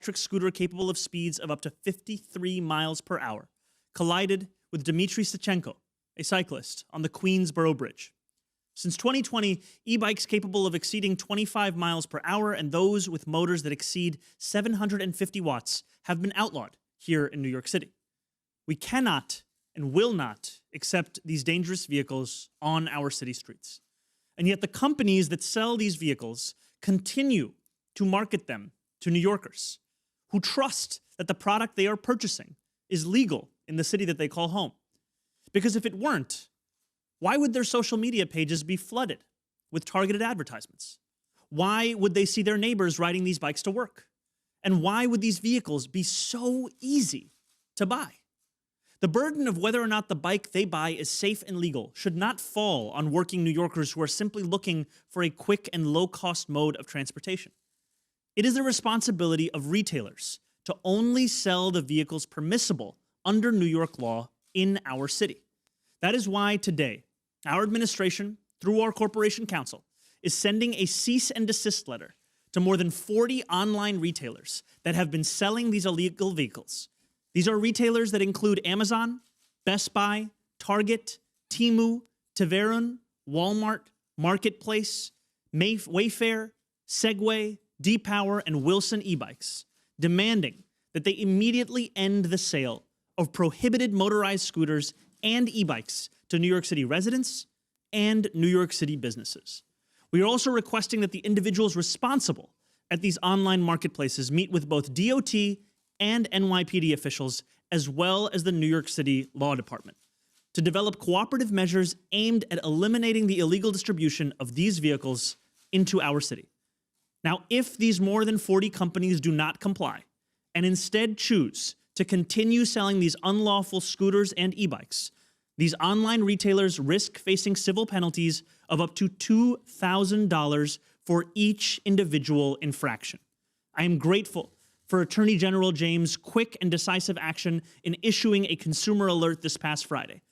electric scooter capable of speeds of up to 53 miles per hour collided with Dmitry Sachenko, a cyclist, on the Queensboro Bridge. Since 2020, e-bikes capable of exceeding 25 miles per hour and those with motors that exceed 750 watts have been outlawed here in New York City. We cannot and will not accept these dangerous vehicles on our city streets. And yet the companies that sell these vehicles continue to market them to New Yorkers who trust that the product they are purchasing is legal in the city that they call home. Because if it weren't, why would their social media pages be flooded with targeted advertisements? Why would they see their neighbors riding these bikes to work? And why would these vehicles be so easy to buy? The burden of whether or not the bike they buy is safe and legal should not fall on working New Yorkers who are simply looking for a quick and low-cost mode of transportation. It is the responsibility of retailers to only sell the vehicles permissible under New York law in our city. That is why today, our administration, through our corporation council, is sending a cease and desist letter to more than 40 online retailers that have been selling these illegal vehicles. These are retailers that include Amazon, Best Buy, Target, Temu, Taverun, Walmart, Marketplace, Wayfair, Segway, D-Power, and Wilson e-bikes, demanding that they immediately end the sale of prohibited motorized scooters and e-bikes to New York City residents and New York City businesses. We are also requesting that the individuals responsible at these online marketplaces meet with both DOT and NYPD officials, as well as the New York City Law Department, to develop cooperative measures aimed at eliminating the illegal distribution of these vehicles into our city. Now, if these more than 40 companies do not comply and instead choose to continue selling these unlawful scooters and e-bikes, these online retailers risk facing civil penalties of up to $2,000 for each individual infraction. I am grateful for Attorney General James' quick and decisive action in issuing a consumer alert this past Friday,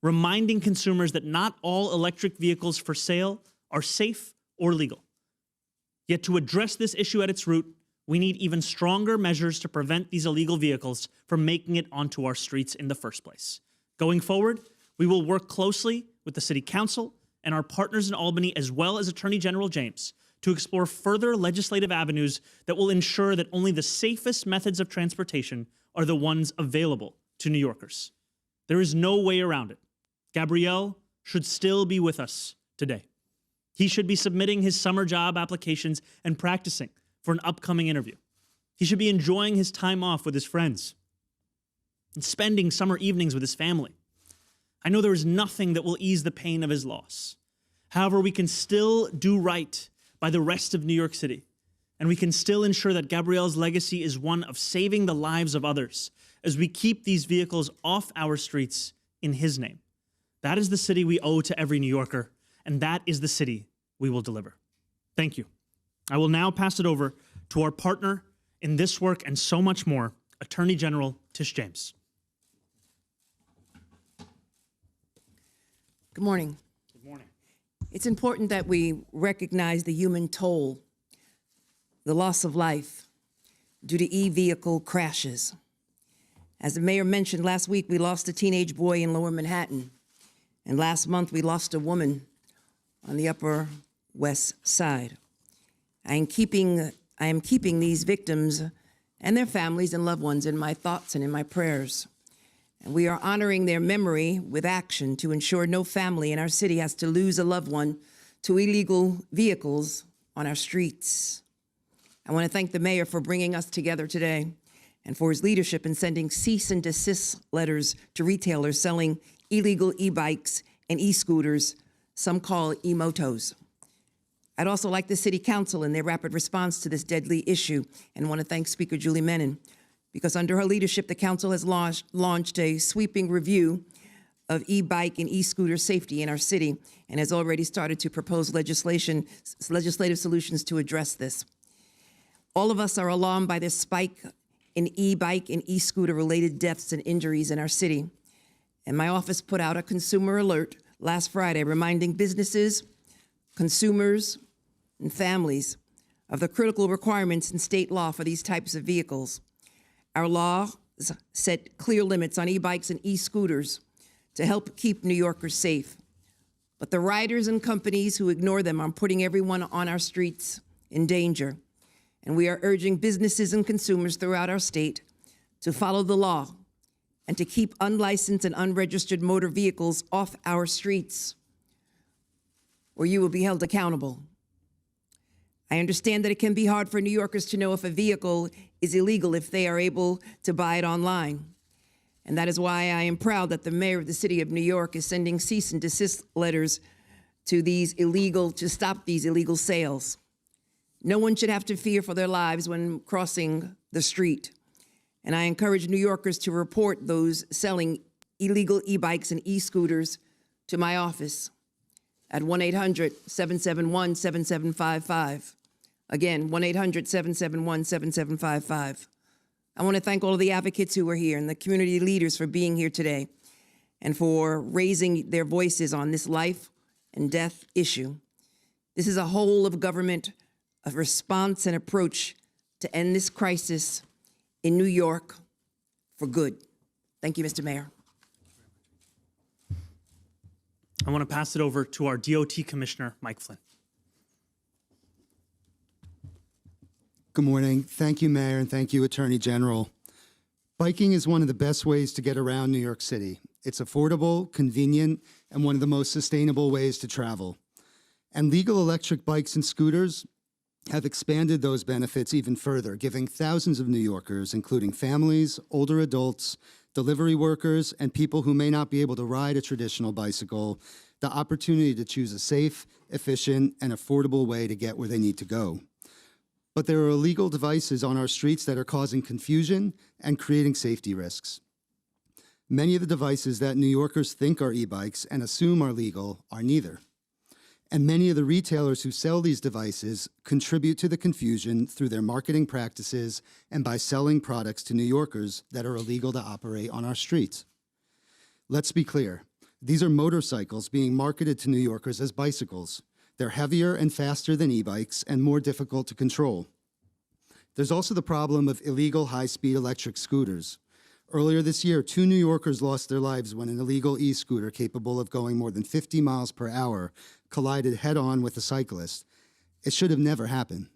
reminding consumers that not all electric vehicles for sale are safe or legal. Yet to address this issue at its root, we need even stronger measures to prevent these illegal vehicles from making it onto our streets in the first place. Going forward, we will work closely with the City Council and our partners in Albany, as well as Attorney General James, to explore further legislative avenues that will ensure that only the safest methods of transportation are the ones available to New Yorkers. There is no way around it. Gabriel should still be with us today. He should be submitting his summer job applications and practicing for an upcoming interview. He should be enjoying his time off with his friends and spending summer evenings with his family. I know there is nothing that will ease the pain of his loss. However, we can still do right by the rest of New York City, and we can still ensure that Gabriel's legacy is one of saving the lives of others as we keep these vehicles off our streets in his name. That is the city we owe to every New Yorker, and that is the city we will deliver. Thank you. I will now pass it over to our partner in this work and so much more, Attorney General Tish James. Good morning. Good morning. It's important that we recognize the human toll, the loss of life due to e-vehicle crashes. As the mayor mentioned, last week we lost a teenage boy in Lower Manhattan, and last month we lost a woman on the Upper West Side. I am keeping these victims and their families and loved ones in my thoughts and in my prayers. And we are honoring their memory with action to ensure no family in our city has to lose a loved one to illegal vehicles on our streets. I want to thank the mayor for bringing us together today and for his leadership in sending cease and desist letters to retailers selling illegal e-bikes and e-scooters, some call e-motos. I'd also like the City Council in their rapid response to this deadly issue and want to thank Speaker Julie Menin, because under her leadership, the Council has launched a sweeping review of e-bike and e-scooter safety in our city and has already started to propose legislative solutions to address this. All of us are alarmed by this spike in e-bike and e-scooter related deaths and injuries in our city. And my office put out a consumer alert last Friday reminding businesses, consumers, and families of the critical requirements in state law for these types of vehicles. Our laws set clear limits on e-bikes and e-scooters to help keep New Yorkers safe. But the riders and companies who ignore them are putting everyone on our streets in danger. And we are urging businesses and consumers throughout our state to follow the law and to keep unlicensed and unregistered motor vehicles off our streets, or you will be held accountable. I understand that it can be hard for New Yorkers to know if a vehicle is illegal if they are able to buy it online. And that is why I am proud that the mayor of the city of New York is sending cease and desist letters to stop these illegal sales. No one should have to fear for their lives when crossing the street. And I encourage New Yorkers to report those selling illegal e-bikes and e-scooters to my office at 1-800-771-7755. Again, 1-800-771-7755. I want to thank all of the advocates who are here and the community leaders for being here today and for raising their voices on this life and death issue. This is a whole of government response and approach to end this crisis in New York for good. Thank you, Mr. Mayor. I want to pass it over to our DOT Commissioner, Mike Flynn. Good morning. Thank you, Mayor, and thank you, Attorney General. Biking is one of the best ways to get around New York City. It's affordable, convenient, and one of the most sustainable ways to travel. And legal electric bikes and scooters have expanded those benefits even further, giving thousands of New Yorkers, including families, older adults, delivery workers, and people who may not be able to ride a traditional bicycle, the opportunity to choose a safe, efficient, and affordable way to get where they need to go. But there are illegal devices on our streets that are causing confusion and creating safety risks. Many of the devices that New Yorkers think are e-bikes and assume are legal are neither. And many of the retailers who sell these devices contribute to the confusion through their marketing practices and by selling products to New Yorkers that are illegal to operate on our streets. Let's be clear. These are motorcycles being marketed to New Yorkers as bicycles. They're heavier and faster than e-bikes and more difficult to control. There's also the problem of illegal high-speed electric scooters. Earlier this year, 2 New Yorkers lost their lives when an illegal e-scooter capable of going more than 50 miles per hour collided head-on with a cyclist. It should have never happened.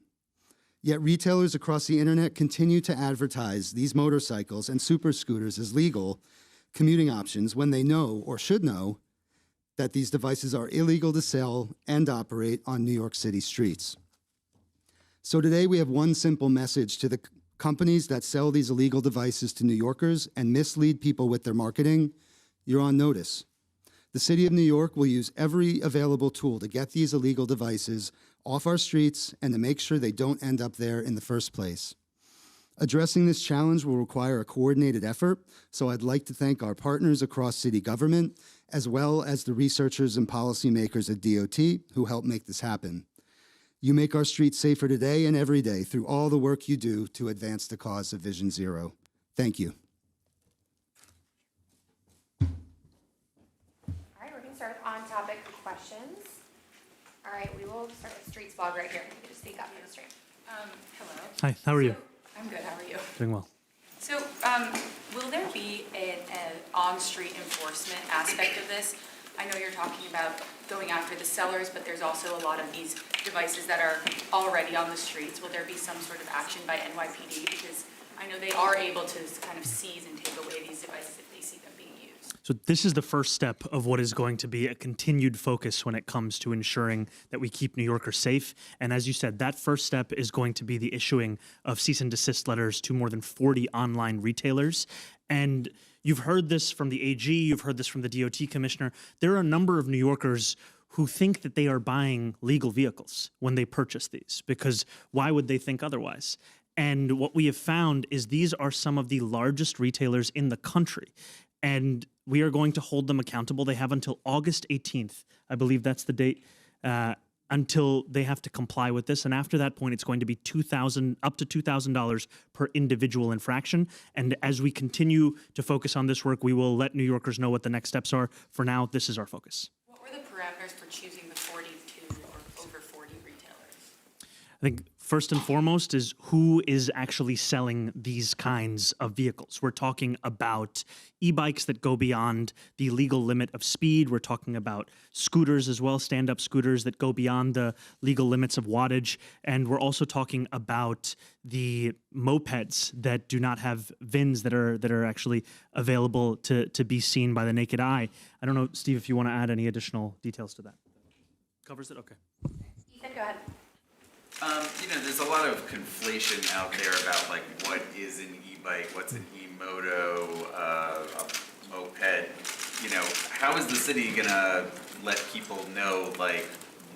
Yet retailers across the internet continue to advertise these motorcycles and super scooters as legal commuting options when they know, or should know, that these devices are illegal to sell and operate on New York City streets. So today we have one simple message to the companies that sell these illegal devices to New Yorkers and mislead people with their marketing. You're on notice. The City of New York will use every available tool to get these illegal devices off our streets and to make sure they don't end up there in the first place. Addressing this challenge will require a coordinated effort, so I'd like to thank our partners across city government, as well as the researchers and policymakers at DOT who help make this happen. You make our streets safer today and every day through all the work you do to advance the cause of Vision Zero. Thank you. All right, we're going to start with on-topic questions. All right, we will start with Streets Blog right here. You can just speak up for the stream. Hello. Hi, how are you? I'm good. How are you? Doing well. So, will there be an on-street enforcement aspect of this? I know you're talking about going after the sellers, but there's also a lot of these devices that are already on the streets. Will there be some sort of action by NYPD? Because I know they are able to kind of seize and take away these devices if they see them being used. So this is the first step of what is going to be a continued focus when it comes to ensuring that we keep New Yorkers safe. And as you said, that first step is going to be the issuing of cease and desist letters to more than 40 online retailers. And you've heard this from the AG, you've heard this from the DOT commissioner. There are a number of New Yorkers who think that they are buying legal vehicles when they purchase these, because why would they think otherwise? And what we have found is these are some of the largest retailers in the country. And we are going to hold them accountable. They have until August 18th. I believe that's the date, until they have to comply with this. And after that point, it's going to be up to $2,000 per individual infraction. And as we continue to focus on this work, we will let New Yorkers know what the next steps are. For now, this is our focus. What were the parameters for choosing the 42 or over 40 retailers? I think first and foremost is who is actually selling these kinds of vehicles. We're talking about e-bikes that go beyond the legal limit of speed. We're talking about scooters as well, stand-up scooters that go beyond the legal limits of wattage. And we're also talking about the mopeds that do not have VINs that are actually available to be seen by the naked eye. I don't know, Steve, if you want to add any additional details to that. Covers it? Okay. Ethan, go ahead. There's a lot of conflation out there about like what is an e-bike, what's an e-moto, a moped. How is the city gonna let people know like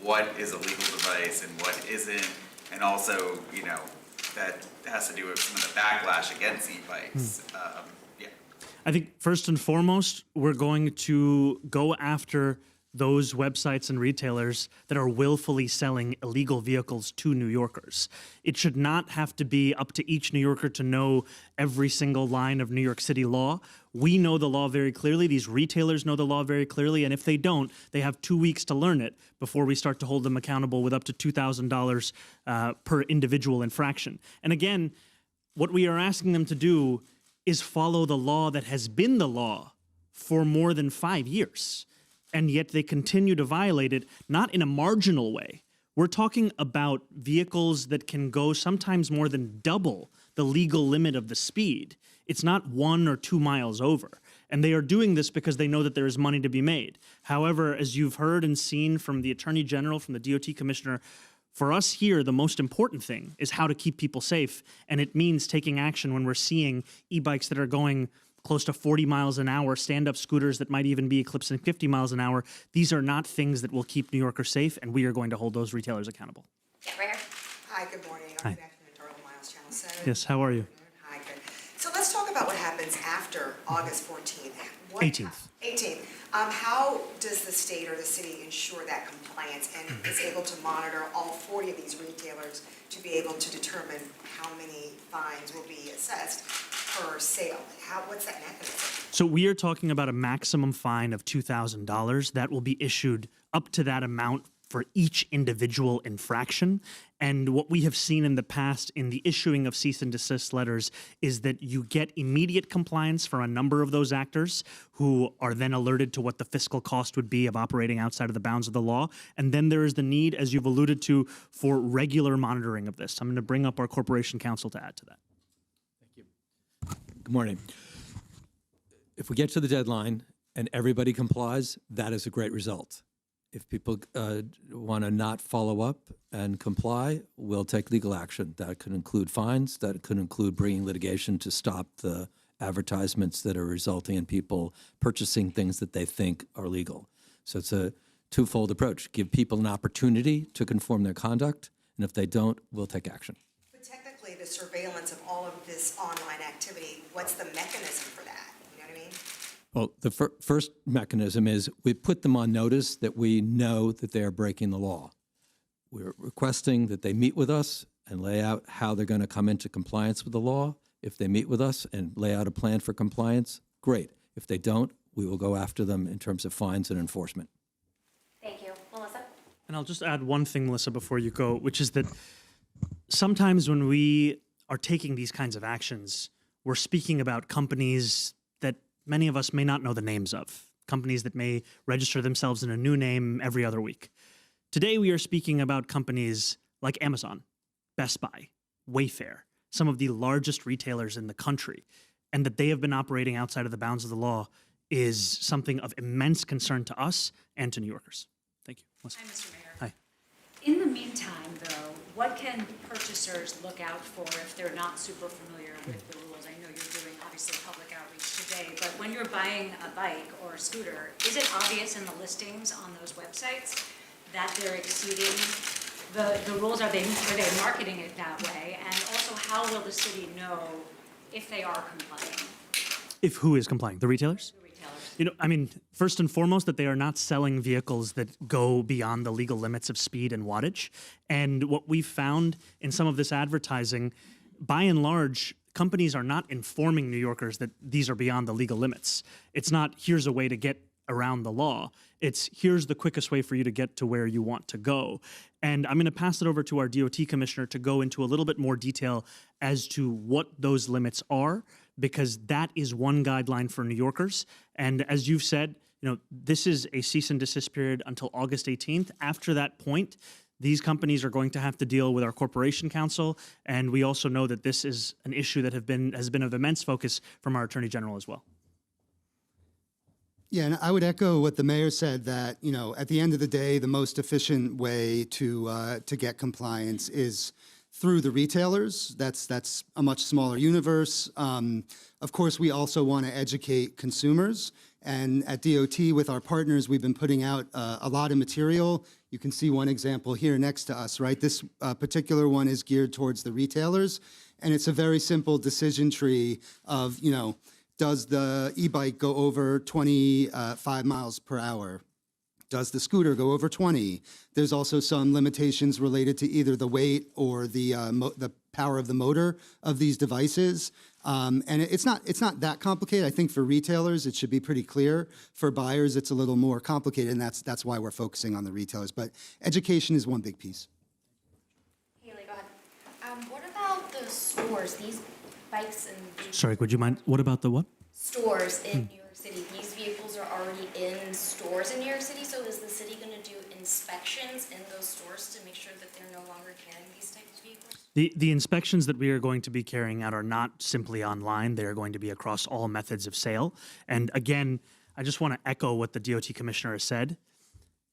what is a legal device and what isn't? And also, that has to do with some of the backlash against e-bikes. Yeah. I think first and foremost, we're going to go after those websites and retailers that are willfully selling illegal vehicles to New Yorkers. It should not have to be up to each New Yorker to know every single line of New York City law. We know the law very clearly. These retailers know the law very clearly. And if they don't, they have 2 weeks to learn it before we start to hold them accountable with up to $2,000 per individual infraction. And again, what we are asking them to do is follow the law that has been the law for more than 5 years. And yet they continue to violate it, not in a marginal way. We're talking about vehicles that can go sometimes more than double the legal limit of the speed. It's not 1 or 2 miles over. And they are doing this because they know that there is money to be made. However, as you've heard and seen from the Attorney General, from the DOT Commissioner, for us here, the most important thing is how to keep people safe. And it means taking action when we're seeing e-bikes that are going close to 40 miles an hour, stand-up scooters that might even be eclipsing 50 miles an hour. These are not things that will keep New Yorkers safe, and we are going to hold those retailers accountable. Yeah, right here. Hi, good morning. Hi. I'm Beth from Editorial Miles Channel 7. Yes, how are you? Hi, good. So let's talk about what happens after August 14th. 18th. 18th. How does the state or the city ensure that compliance and is able to monitor all 40 of these retailers to be able to determine how many fines will be assessed per sale? What's that mechanism? So we are talking about a maximum fine of $2,000 that will be issued up to that amount for each individual infraction. And what we have seen in the past in the issuing of cease and desist letters is that you get immediate compliance for a number of those actors who are then alerted to what the fiscal cost would be of operating outside of the bounds of the law. And then there is the need, as you've alluded to, for regular monitoring of this. I'm going to bring up our corporation counsel to add to that. Good morning. If we get to the deadline and everybody complies, that is a great result. If people want to not follow up and comply, we'll take legal action. That could include fines. That could include bringing litigation to stop the advertisements that are resulting in people purchasing things that they think are legal. So it's a twofold approach. Give people an opportunity to conform their conduct, and if they don't, we'll take action. But technically, the surveillance of all of this online activity, what's the mechanism for that? You know what I mean? Well, the first mechanism is we put them on notice that we know that they are breaking the law. We're requesting that they meet with us and lay out how they're going to come into compliance with the law. If they meet with us and lay out a plan for compliance, great. If they don't, we will go after them in terms of fines and enforcement. Thank you. Melissa? And I'll just add one thing, Melissa, before you go, which is that sometimes when we are taking these kinds of actions, we're speaking about companies that many of us may not know the names of, companies that may register themselves in a new name every other week. Today, we are speaking about companies like Amazon, Best Buy, Wayfair, some of the largest retailers in the country, and that they have been operating outside of the bounds of the law is something of immense concern to us and to New Yorkers. Thank you. Melissa. Hi, Mr. Mayor. Hi. In the meantime, though, what can purchasers look out for if they're not super familiar with the rules? I know you're doing, obviously, public outreach today, but when you're buying a bike or a scooter, is it obvious in the listings on those websites that they're exceeding the rules? Are they marketing it that way? And also, how will the city know if they are complying? If who is complying? The retailers? The retailers. You know, I mean, first and foremost, that they are not selling vehicles that go beyond the legal limits of speed and wattage. And what we've found in some of this advertising, by and large, companies are not informing New Yorkers that these are beyond the legal limits. It's not, here's a way to get around the law. It's here's the quickest way for you to get to where you want to go. And I'm going to pass it over to our DOT commissioner to go into a little bit more detail as to what those limits are, because that is one guideline for New Yorkers. And as you've said, this is a cease and desist period until August 18th. After that point, these companies are going to have to deal with our corporation counsel, and we also know that this is an issue that has been of immense focus from our Attorney General as well. Yeah, and I would echo what the mayor said, that at the end of the day, the most efficient way to get compliance is through the retailers. That's a much smaller universe. Of course, we also want to educate consumers. And at DOT, with our partners, we've been putting out a lot of material. You can see one example here next to us, right? This particular one is geared towards the retailers. And it's a very simple decision tree of, does the e-bike go over 25 miles per hour? Does the scooter go over 20? There's also some limitations related to either the weight or the power of the motor of these devices. And it's not that complicated. I think for retailers, it should be pretty clear. For buyers, it's a little more complicated, and that's why we're focusing on the retailers. But education is one big piece. Haley, go ahead. What about the stores, these bikes and Sorry, would you mind? What about the what? stores in New York City? These vehicles are already in stores in New York City, so is the city going to do inspections in those stores to make sure that they're no longer carrying these types of vehicles? The inspections that we are going to be carrying out are not simply online. They are going to be across all methods of sale. And again, I just want to echo what the DOT commissioner has said.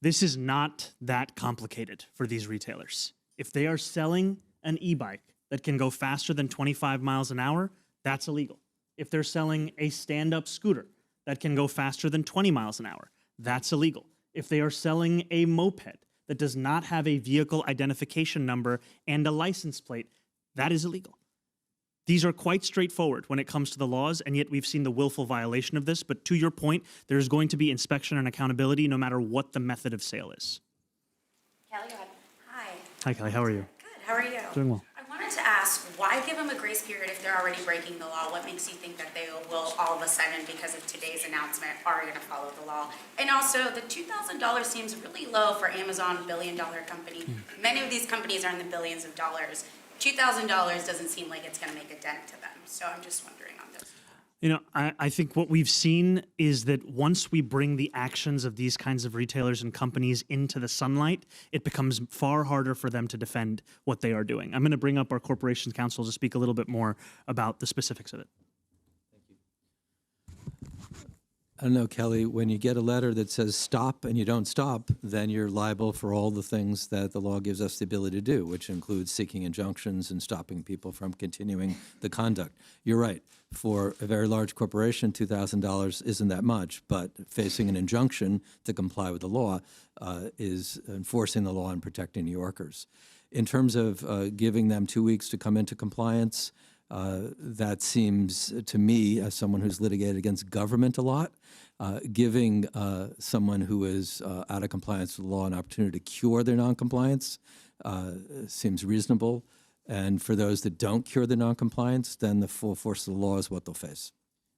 This is not that complicated for these retailers. If they are selling an e-bike that can go faster than 25 miles an hour, that's illegal. If they're selling a stand-up scooter that can go faster than 20 miles an hour, that's illegal. If they are selling a moped that does not have a vehicle identification number and a license plate, that is illegal. These are quite straightforward when it comes to the laws, and yet we've seen the willful violation of this. But to your point, there's going to be inspection and accountability no matter what the method of sale is. Kelly, go ahead. Hi, Hi, Kelly. How are you? good, how are you? Doing well. I wanted to ask, why give them a grace period if they're already breaking the law? What makes you think that they will all of a sudden, because of today's announcement, are gonna follow the law? And also, the $2,000 seems really low for Amazon, billion-dollar company. Many of these companies are in the billions of dollars. $2,000 doesn't seem like it's gonna make a dent to them, so I'm just wondering on this. I think what we've seen is that once we bring the actions of these kinds of retailers and companies into the sunlight, it becomes far harder for them to defend what they are doing. I'm going to bring up our corporations counsel to speak a little bit more about the specifics of it. I don't know, Kelly, when you get a letter that says stop and you don't stop, then you're liable for all the things that the law gives us the ability to do, which includes seeking injunctions and stopping people from continuing the conduct. You're right. For a very large corporation, $2,000 isn't that much, but facing an injunction to comply with the law is enforcing the law and protecting New Yorkers. In terms of giving them 2 weeks to come into compliance, that seems to me, as someone who's litigated against government a lot, giving someone who is out of compliance with the law an opportunity to cure their noncompliance seems reasonable. And for those that don't cure their noncompliance, then the full force of the law is what they'll face.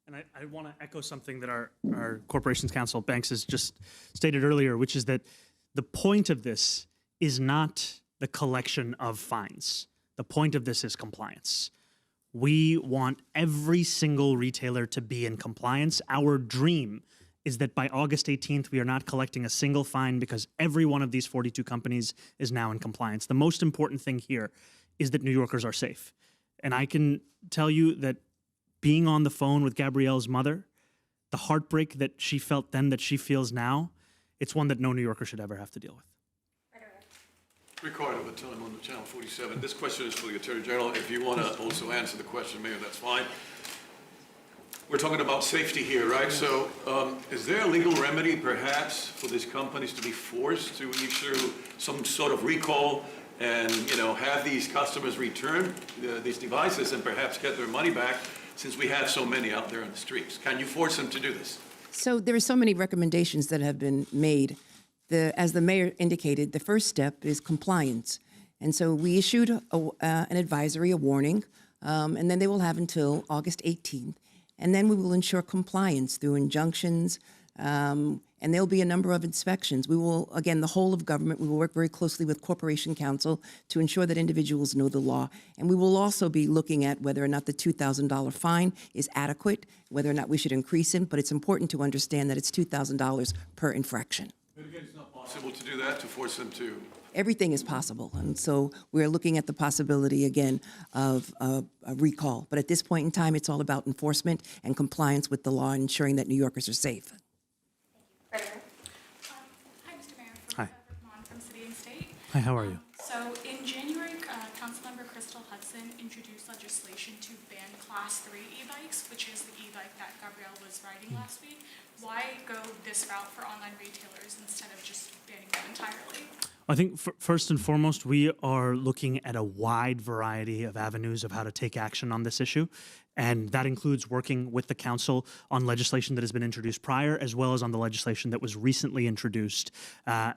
And I want to echo something that our corporations counsel, Banks, has just stated earlier, which is that the point of this is not the collection of fines. The point of this is compliance. We want every single retailer to be in compliance. Our dream is that by August 18th, we are not collecting a single fine because every one of these 42 companies is now in compliance. The most important thing here is that New Yorkers are safe. And I can tell you that being on the phone with Gabrielle's mother, the heartbreak that she felt then that she feels now, it's one that no New Yorker should ever have to deal with. Ricardo at the time on the Channel 47. This question is for the Attorney General. If you want to also answer the question, Mayor, that's fine. We're talking about safety here, right? So is there a legal remedy perhaps for these companies to be forced to issue some sort of recall and, have these customers return these devices and perhaps get their money back, since we have so many out there in the streets? Can you force them to do this? So there are so many recommendations that have been made. As the mayor indicated, the first step is compliance. And so we issued an advisory, a warning, and then they will have until August 18th. And then we will ensure compliance through injunctions, And there'll be a number of inspections. We will, again, the whole of government, we will work very closely with Corporation Counsel to ensure that individuals know the law. And we will also be looking at whether or not the $2,000 fine is adequate, whether or not we should increase it, but it's important to understand that it's $2,000 per infraction. But again, it's not possible to do that, to force them to. Everything is possible, and so we're looking at the possibility, again, of a recall. But at this point in time, it's all about enforcement and compliance with the law and ensuring that New Yorkers are safe. Hi, Mr. Mayor. Hi. Vermont from City and State. Hi, how are you? So in January, Councilmember Crystal Hudson introduced legislation to ban Class 3 e-bikes, which is the e-bike that Gabrielle was riding last week. Why go this route for online retailers instead of just banning them entirely? I think first and foremost, we are looking at a wide variety of avenues of how to take action on this issue. And that includes working with the council on legislation that has been introduced prior, as well as on the legislation that was recently introduced.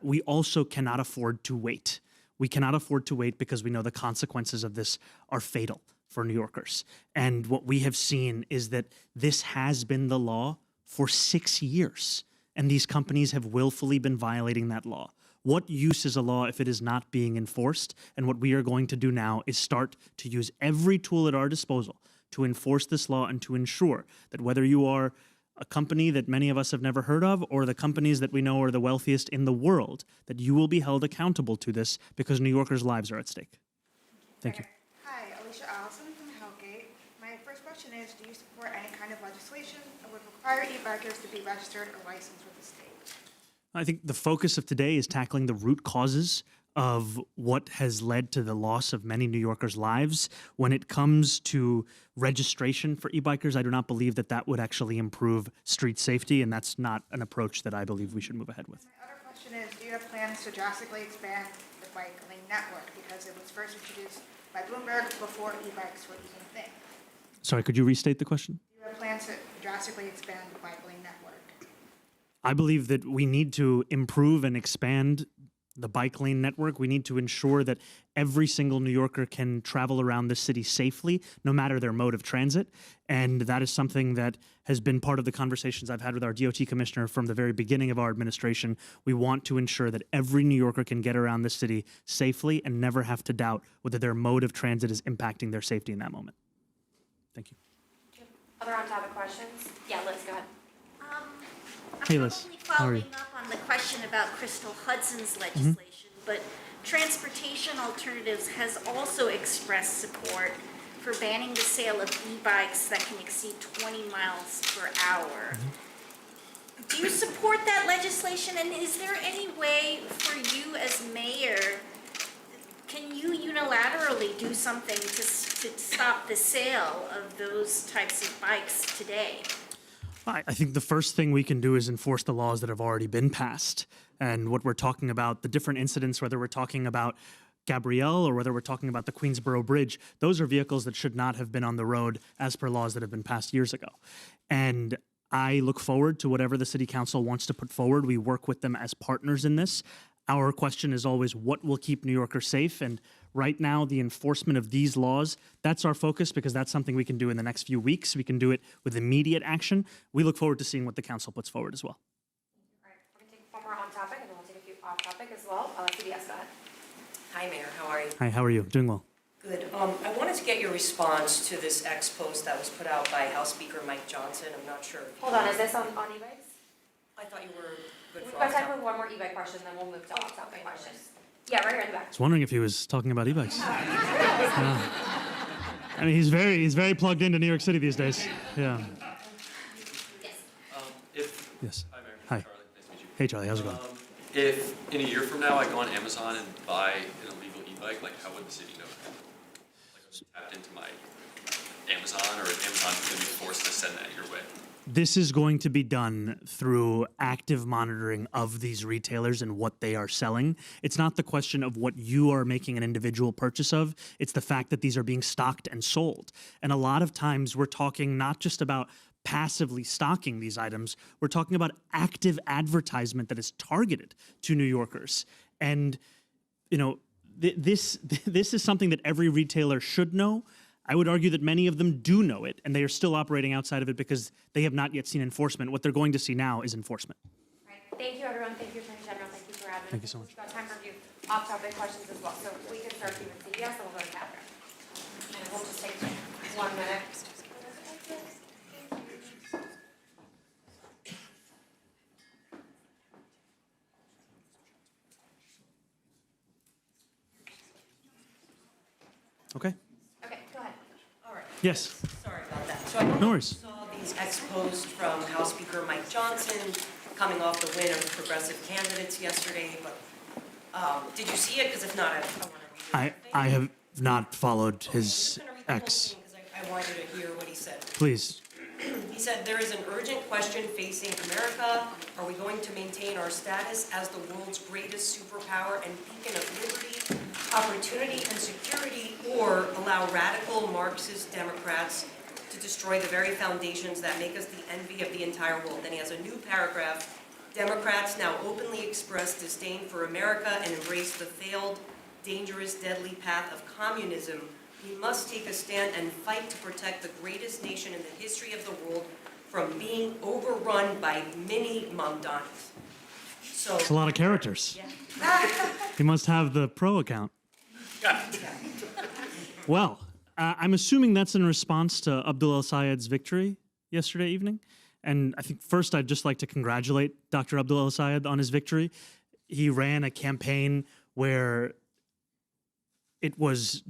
We also cannot afford to wait. We cannot afford to wait because we know the consequences of this are fatal for New Yorkers. And what we have seen is that this has been the law for 6 years, and these companies have willfully been violating that law. What use is a law if it is not being enforced? And what we are going to do now is start to use every tool at our disposal to enforce this law and to ensure that whether you are a company that many of us have never heard of or the companies that we know are the wealthiest in the world, that you will be held accountable to this because New Yorkers' lives are at stake. Thank you. Hi, Alicia Allison from Hellgate. My first question is, do you support any kind of legislation that would require e-bikers to be registered or licensed with the state? I think the focus of today is tackling the root causes of what has led to the loss of many New Yorkers' lives. When it comes to registration for e-bikers, I do not believe that that would actually improve street safety, and that's not an approach that I believe we should move ahead with. My other question is, do you have plans to drastically expand the bike lane network? Because it was first introduced by Bloomberg before e-bikes were even a thing. Sorry, could you restate the question? Do you have plans to drastically expand the bike lane network? I believe that we need to improve and expand the bike lane network. We need to ensure that every single New Yorker can travel around the city safely, no matter their mode of transit. And that is something that has been part of the conversations I've had with our DOT commissioner from the very beginning of our administration. We want to ensure that every New Yorker can get around the city safely and never have to doubt whether their mode of transit is impacting their safety in that moment. Thank you. Other on-topic questions? Yeah, Liz, go ahead. Hey, Liz. How are you? Following up on the question about Crystal Hudson's legislation, but Transportation Alternatives has also expressed support for banning the sale of e-bikes that can exceed 20 miles per hour. Do you support that legislation, and is there any way for you as mayor, can you unilaterally do something to stop the sale of those types of bikes today? I think the first thing we can do is enforce the laws that have already been passed. And what we're talking about, the different incidents, whether we're talking about Gabrielle or whether we're talking about the Queensboro Bridge, those are vehicles that should not have been on the road as per laws that have been passed years ago. And I look forward to whatever the city council wants to put forward. We work with them as partners in this. Our question is always what will keep New Yorkers safe, and right now the enforcement of these laws, that's our focus because that's something we can do in the next few weeks. We can do it with immediate action. We look forward to seeing what the council puts forward as well. All right, we're going to take one more on topic and then we'll take a few off topic as well. CBS, go ahead. Hi, Mayor. How are you? Hi, how are you? Doing well. Good. I wanted to get your response to this ex-post that was put out by House Speaker Mike Johnson. I'm not sure. Hold on, is this on e-bikes? I thought you were good We've for got off time topic. for one more e-bike question, then we'll move to off-topic questions. Yeah, right here in the back. I was wondering if he was talking about e-bikes. I mean, he's very plugged into New York City these days. Yeah. Yes. Hi, Mayor. Hi. Charlie. Nice to meet you. Hey, Charlie. How's it going? If in a year from now I go on Amazon and buy an illegal e-bike, like how would the city know that? Like I was tapped into my Amazon, or is Amazon going to be forced to send that your way? This is going to be done through active monitoring of these retailers and what they are selling. It's not the question of what you are making an individual purchase of. It's the fact that these are being stocked and sold. And a lot of times we're talking not just about passively stocking these items, we're talking about active advertisement that is targeted to New Yorkers. And, you know, this is something that every retailer should know. I would argue that many of them do know it, and they are still operating outside of it because they have not yet seen enforcement. What they're going to see now is enforcement. Right. Thank you, everyone. Thank you, Attorney General. Thank you for having us. Thank you so much. We've got time for a few off-topic questions as well. So we can start with CBS, and we'll go to Catherine. And we'll just take 1 minute. Okay? Okay, go ahead. All right. Yes. Sorry about that. So I don't No know worries. if you saw these ex-posts from House Speaker Mike Johnson coming off the win of progressive candidates yesterday, but did you see it? Because if not, I want to read it. I have not followed I'm just his going to read the whole ex. thing because I want you to hear what he said. Please. He said, "There is an urgent question facing America. Are we going to maintain our status as the world's greatest superpower and beacon of liberty, opportunity, and security, or allow radical Marxist Democrats to destroy the very foundations that make us the envy of the entire world?" Then he has a new paragraph. "Democrats now openly express disdain for America and embrace the failed, dangerous, deadly path of communism. We must take a stand and fight to protect the greatest nation in the history of the world from being overrun by mini Mamdanis." So, It's a lot of characters. He must have the pro account. Well, I'm assuming that's in response to Abdul El-Sayed's victory yesterday evening. And I think first I'd just like to congratulate Dr. Abdul El-Sayed on his victory. He ran a campaign where it was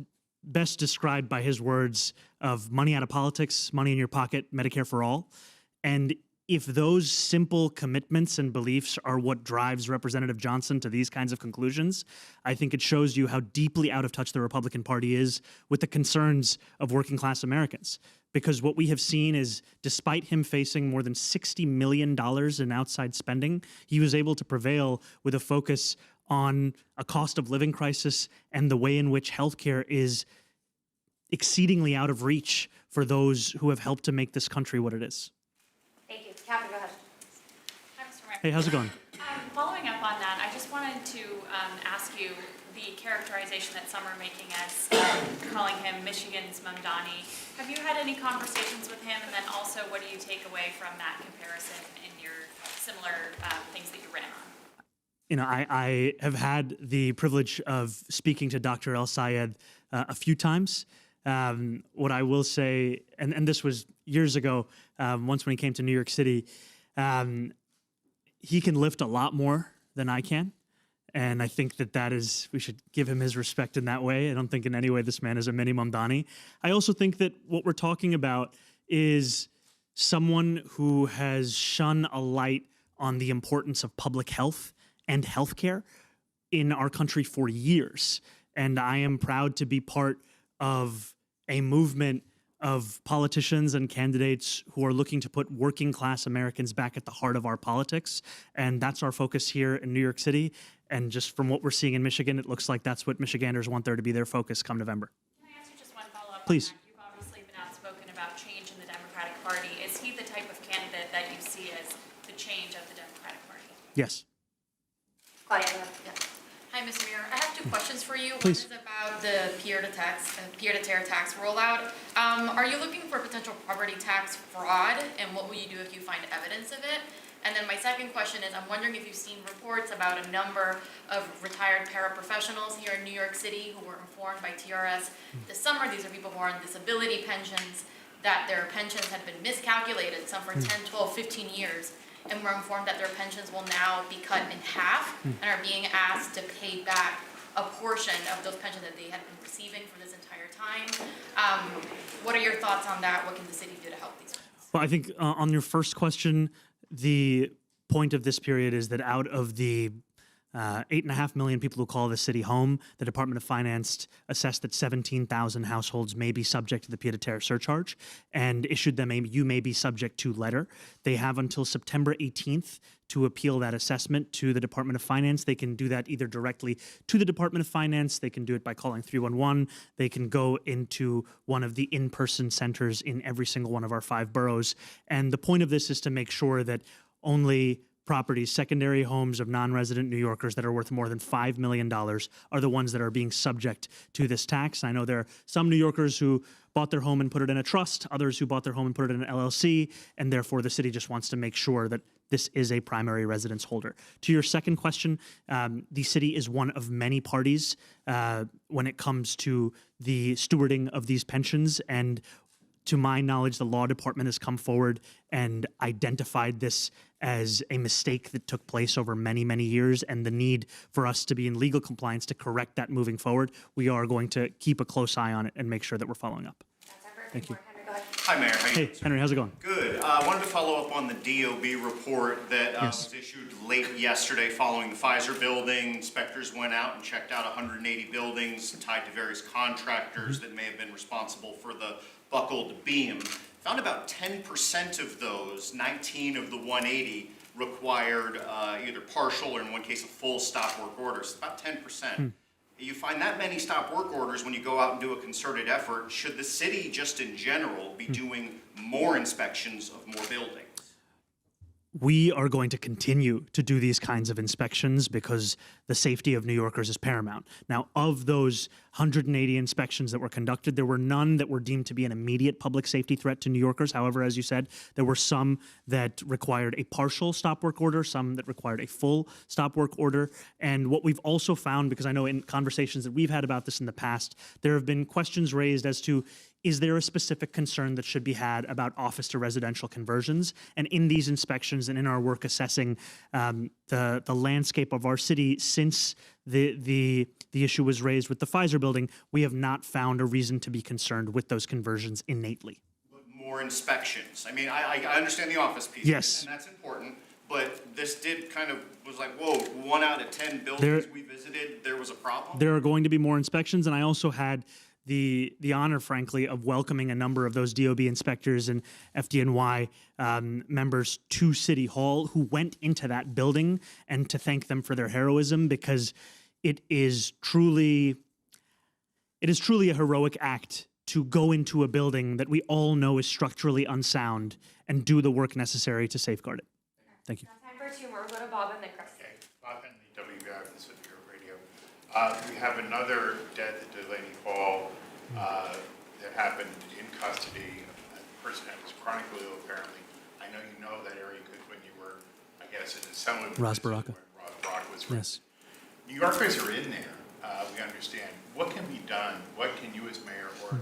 best described by his words of money out of politics, money in your pocket, Medicare for all. And if those simple commitments and beliefs are what drives Representative Johnson to these kinds of conclusions, I think it shows you how deeply out of touch the Republican Party is with the concerns of working class Americans. Because what we have seen is, despite him facing more than $60 million in outside spending, he was able to prevail with a focus on a cost of living crisis and the way in which healthcare is exceedingly out of reach for those who have helped to make this country what it is. Thank you. Catherine, go ahead. Hi, Mr. Mayor. Hey, how's it going? Following up on that, I just wanted to ask you the characterization that some are making as calling him Michigan's Mamdani. Have you had any conversations with him? And then also, what do you take away from that comparison in your similar things that you ran on? You know, I have had the privilege of speaking to Dr. El-Sayed a few times. What I will say, and this was years ago, once when he came to New York City, he can lift a lot more than I can. And I think that is, we should give him his respect in that way. I don't think in any way this man is a mini Mamdani. I also think that what we're talking about is someone who has shone a light on the importance of public health and healthcare in our country for years. And I am proud to be part of a movement of politicians and candidates who are looking to put working class Americans back at the heart of our politics. And that's our focus here in New York City. And just from what we're seeing in Michigan, it looks like that's what Michiganders want there to be their focus come November. Can I ask you just one follow-up? Please. On that? You've obviously been outspoken about change in the Democratic Party. Is he the type of candidate that you see as the change of the Democratic Party? Yes. Claudia, go ahead. Yeah. Hi, Mr. Mayor. I have two questions for you. Please. One is about the peer-to-tear tax rollout. Are you looking for potential property tax fraud, and what will you do if you find evidence of it? And then my second question is, I'm wondering if you've seen reports about a number of retired paraprofessionals here in New York City who were informed by TRS this summer. These are people who are on disability pensions, that their pensions had been miscalculated, some for 10, 12, 15 years. And we're informed that their pensions will now be cut in half and are being asked to pay back a portion of those pensions that they had been receiving for this entire time. What are your thoughts on that? What can the city do to help these folks? Well, I think on your first question, the point of this period is that out of the 8.5 million people who call the city home, the Department of Finance assessed that 17,000 households may be subject to the pied-à-terre surcharge and issued them a "you may be subject to" letter. They have until September 18th to appeal that assessment to the Department of Finance. They can do that either directly to the Department of Finance, they can do it by calling 311, they can go into one of the in-person centers in every single one of our 5 boroughs. And the point of this is to make sure that only properties, secondary homes of non-resident New Yorkers that are worth more than $5 million are the ones that are being subject to this tax. I know there are some New Yorkers who bought their home and put it in a trust, others who bought their home and put it in an LLC, and therefore the city just wants to make sure that this is a primary residence holder. To your second question, the city is one of many parties when it comes to the stewarding of these pensions, and to my knowledge, the law department has come forward and identified this as a mistake that took place over many, many years, and the need for us to be in legal compliance to correct that moving forward. We are going to keep a close eye on it and make sure that we're following up. Thank you. Hi, Mayor. How you Hey, doing, sir? Henry, how's it going? Good. I wanted to follow up on the DOB report that Yes. was issued late yesterday following the Pfizer building. Inspectors went out and checked out 180 buildings tied to various contractors that may have been responsible for the buckled beam. Found about 10% of those, 19 of the 180, required either partial or in one case a full stop work orders. About 10%. You find that many stop work orders when you go out and do a concerted effort. Should the city just in general be doing more inspections of more buildings? We are going to continue to do these kinds of inspections because the safety of New Yorkers is paramount. Now, of those 180 inspections that were conducted, there were none that were deemed to be an immediate public safety threat to New Yorkers. However, as you said, there were some that required a partial stop work order, some that required a full stop work order. And what we've also found, because I know in conversations that we've had about this in the past, there have been questions raised as to, is there a specific concern that should be had about office to residential conversions? And in these inspections and in our work assessing the landscape of our city since the issue was raised with the Pfizer building, we have not found a reason to be concerned with those conversions innately. But more inspections. I mean, I understand the office piece. Yes. And that's important. But this did kind of was like, whoa, 1 out of 10 buildings we visited, there was a problem? There are going to be more inspections, and I also had the honor, frankly, of welcoming a number of those DOB inspectors and FDNY members to City Hall who went into that building, and to thank them for their heroism, because it is truly a heroic act to go into a building that we all know is structurally unsound and do the work necessary to safeguard it. Thank you. Time for two more. We'll go to Bob and then Chris. Okay, Bob Henley, WABC with your radio. We have another death at Delaney Hall that happened in custody. A person that was chronically ill, apparently. I know you know that area good when you were, I guess, in the Assembly. Ross Baraka. Ross Baraka was. Yes. New Yorkers are in there. We understand. What can be done? What can you as mayor or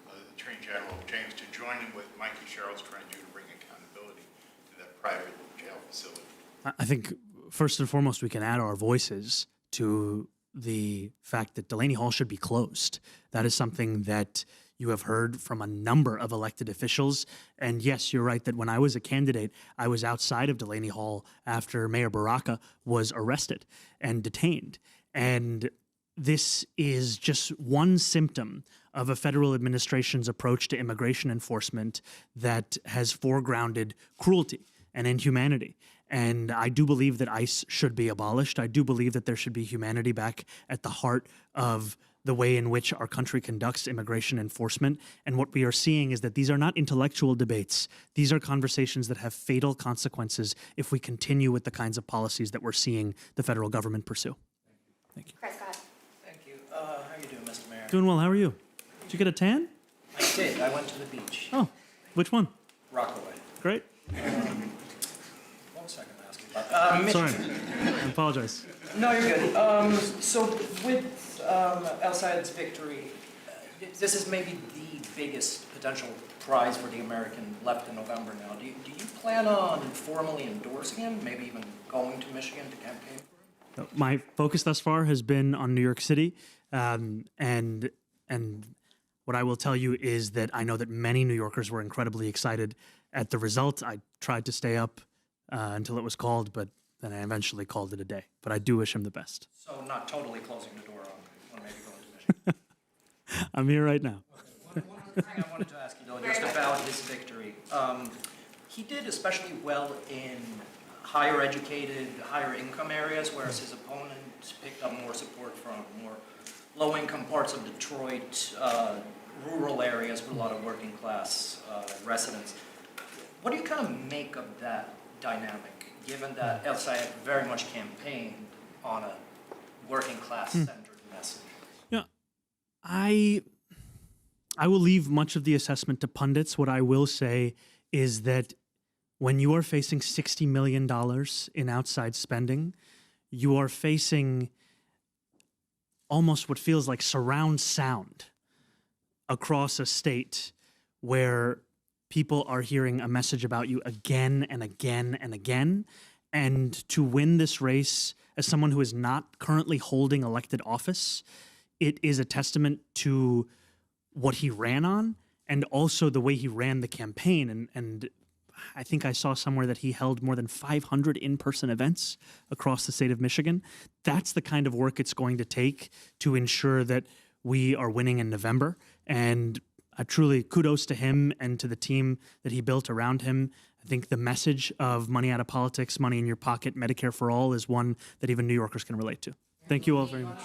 the Attorney General James to join in with Mikey Sherrill's trying to do to bring accountability to that private jail facility? I think first and foremost, we can add our voices to the fact that Delaney Hall should be closed. That is something that you have heard from a number of elected officials. And yes, you're right that when I was a candidate, I was outside of Delaney Hall after Mayor Baraka was arrested and detained. And this is just one symptom of a federal administration's approach to immigration enforcement that has foregrounded cruelty and inhumanity. And I do believe that ICE should be abolished. I do believe that there should be humanity back at the heart of the way in which our country conducts immigration enforcement. And what we are seeing is that these are not intellectual debates. These are conversations that have fatal consequences if we continue with the kinds of policies that we're seeing the federal government pursue. Thank you. Chris, go ahead. Thank you. How you doing, Mr. Mayor? Doing well. How are you? Did you get a tan? I did. I went to the beach. Oh, which one? Rockaway. Great. One second, I'll ask you about Sorry. I apologize. No, you're good. So with El Sayed's victory, this is maybe the biggest potential prize for the American left in November now. Do you plan on formally endorsing him, maybe even going to Michigan to campaign for him? My focus thus far has been on New York City, and what I will tell you is that I know that many New Yorkers were incredibly excited at the result. I tried to stay up until it was called, but then I eventually called it a day. But I do wish him the best. So not totally closing the door on maybe going to Michigan. I'm here right now. One other thing I wanted to ask you, though, just about his victory. He did especially well in higher educated, higher income areas, whereas his opponent picked up more support from more low-income parts of Detroit, rural areas with a lot of working class residents. What do you kind of make of that dynamic given that El Sayed very much campaigned on a working class centered message? Yeah, I will leave much of the assessment to pundits. What I will say is that when you are facing $60 million in outside spending, you are facing almost what feels like surround sound across a state where people are hearing a message about you again and again and again. And to win this race as someone who is not currently holding elected office, it is a testament to what he ran on and also the way he ran the campaign. And I think I saw somewhere that he held more than 500 in-person events across the state of Michigan. That's the kind of work it's going to take to ensure that we are winning in November. And truly kudos to him and to the team that he built around him. I think the message of money out of politics, money in your pocket, Medicare for all is one that even New Yorkers can relate to. Thank you all very much.